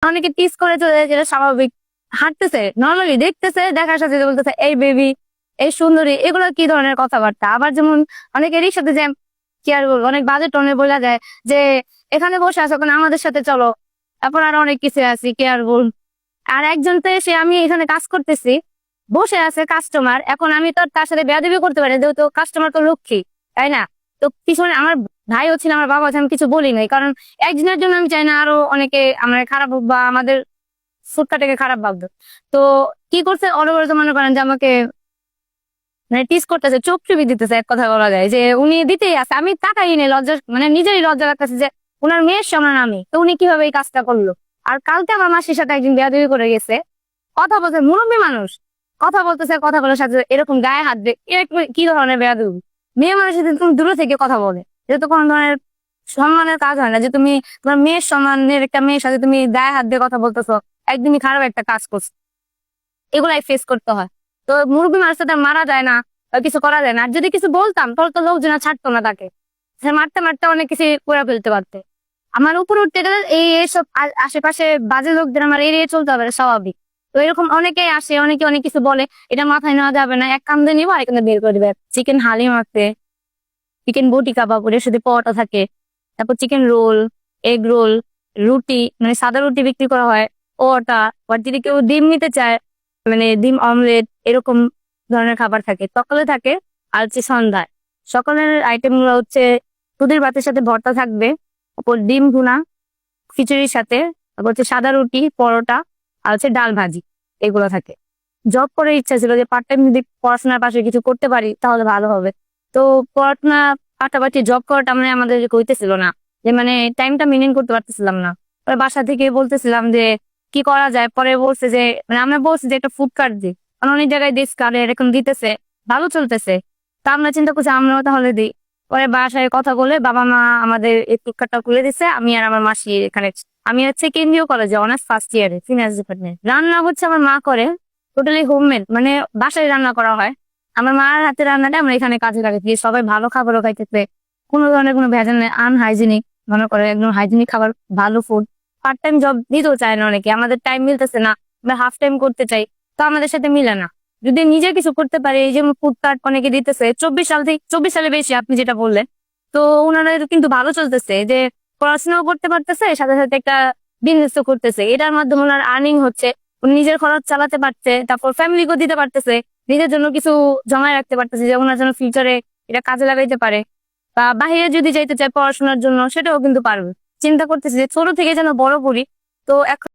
অনেকে টিস করে চলে যায়, যেটা স্বাভাবিক। হাঁটতেছে নর্মালি, দেখতেছে, দেখার সাথে সাথে বলতেছে এই বেবি, এই সুন্দরী, এগুলো কি ধরনের কথাবার্তা। আবার যেমন অনেকেরই সাথে যে কি আর বলবো, অনেক বাজে টোনে বলা যায় যে এখানে বসে আছো এখন আমাদের সাথে চলো, তারপর আরো অনেক কিছু আছে কি আর বল। আর একজন তো এসে, আমি এখানে কাজ করতেছি, বসে আছে কাস্টমার, এখন আমি তো আর তার সাথে বেয়াদবি করতে পারি না, যেহেতু কাস্টমার তো লক্ষ্মী, তাই না? তো পিছনে আমার ভাইও ছিল, আমার বাবা আছে, আমি কিছু বলি নাই, কারণ একজনের জন্য আমি চাই না আরো অনেকে আমার খারাপ হোক বা আমাদের ফুটকাটাকে খারাপ ভাবতো। তো কি করছে, অনবরত মনে করেন যে আমাকে মানে টিস করতেছে, চোখ টিপি দিতেছে, এক কথা বলা যায় যে উনি দিতেই আছে। আমি তাকাই নেই, লজ্জা মানে নিজেরই লজ্জা লাগতেছে যে উনার মেয়ের সমান আমি, তো উনি কিভাবে এই কাজটা করলো। আর কালকে আমার মাসির সাথে একদিন বেয়াদবি করে গেছে, কথা বলছে, মুরব্বী মানুষ কথা বলতেছে, কথা বলার সাথে এরকম গায়ে হাত দিয়ে, এরকম কি ধরনের বেয়াদবি? মেয়ে মানুষের সাথে তুমি দূরে থেকে কথা বলে, এটা তো কোনো ধরনের সম্মানের কাজ হয় না, যে তুমি তোমার মেয়ের সম্মানের একটা মেয়ের সাথে তুমি গায়ে হাত দিয়ে কথা বলতেছো, একদমই খারাপ একটা কাজ করছো। এগুলাই ফেস করতে হয়। তো মুরব্বী মানুষ তো তার মারা যায় না বা কিছু করা যায় না। আর যদি কিছু বলতাম তাহলে তো লোকজন আর ছাড়তো না তাকে, সে মারতে মারতে অনেক কিছু করে ফেলতে পারতে। আমার উপর উঠতে গেলে এই এসব আশেপাশে বাজে লোকদের আমার এড়িয়ে চলতে হবে, স্বাভাবিক। তো এরকম অনেকেই আসে, অনেকে অনেক কিছু বলে, এটা মাথায় নেওয়া যাবে না। এক কান্দে নিবো, আরেক কান্দে বের করে দিবে। চিকেন হালিম আছে, চিকেন বটি কাবাব, ওর সাথে পরোটা থাকে, তারপর চিকেন রোল, এগ রোল, রুটি, মানে সাদা রুটি বিক্রি করা হয়, পরোটা, আর যদি কেউ ডিম নিতে চায়, মানে ডিম অমলেট, এরকম ধরনের খাবার থাকে। সকালে থাকে আর হচ্ছে সন্ধ্যায়। সকালের আইটেম গুলো হচ্ছে দুধের ভাতের সাথে ভর্তা থাকবে, ওপর ডিম ভুনা, খিচুড়ির সাথে, তারপর হচ্ছে সাদা রুটি, পরোটা, আর হচ্ছে ডাল ভাজি, এগুলো থাকে। জব করার ইচ্ছা ছিল যে পার্ট টাইম যদি পড়াশোনার পাশে কিছু করতে পারি তাহলে ভালো হবে। তো পড়াশোনা পাশাপাশি জব করাটা মানে আমাদের হইতেছিল না, যে মানে টাইমটা মেনটেন করতে পারতেছিলাম না। পরে বাসা থেকে বলতেছিলাম যে কি করা যায়, পরে বলছে যে মানে আমরা বলছি যে একটা ফুড কার্ড দিই, কারণ অনেক জায়গায় দেশ কার্ড এরকম দিতেছে, ভালো চলতেছে। তা আমরা চিন্তা করছি আমরাও তাহলে দিই। পরে বাসায় কথা বলে বাবা মা আমাদের এই ফুড কার্ডটা খুলে দিছে, আমি আর আমার মাসি এখানে। আমি হচ্ছে কেন্দ্রীয় কলেজে অনার্স ফার্স্ট ইয়ারে, ফিনান্স ডিপার্টমেন্ট। রান্না হচ্ছে আমার মা করে, টোটালি হোমমেড, মানে বাসায় রান্না করা হয়। আমার মার হাতে রান্নাটা আমরা এখানে কাজে লাগাচ্ছি, সবাই ভালো খাবারও খাইতেছে, কোনো ধরনের কোনো ভেজাল নেই, আনহাইজিনিক, মনে করে একদম হাইজিনিক খাবার, ভালো ফুড। পার্ট টাইম জব দিতেও চায় না অনেকে, আমাদের টাইম মিলতেছে না, আমরা হাফ টাইম করতে চাই, তো আমাদের সাথে মিলে না। যদি নিজে কিছু করতে পারি, এই যে ফুড কার্ট অনেকে দিতেছে 24 সাল থেকে, 24 সালে বেশি, আপনি যেটা বললেন, তো ওনারা কিন্তু ভালো চলতেছে, যে পড়াশোনাও করতে পারতেছে, সাথে সাথে একটা বিজনেসও করতেছে, এটার মাধ্যমে ওনার আর্নিং হচ্ছে, উনি নিজের খরচ চালাতে পারছে, তারপর ফ্যামিলিকেও দিতে পারতেছে, নিজের জন্য কিছু জমায় রাখতে পারতেছে, যে ওনার জন্য ফিউচারে এটা কাজে লাগাইতে পারে, বা বাহিরে যদি যাইতে চায় পড়াশোনার জন্য সেটাও কিন্তু পারবে। চিন্তা করতেছে যে ছোট থেকে যেন বড় করি। তো এখন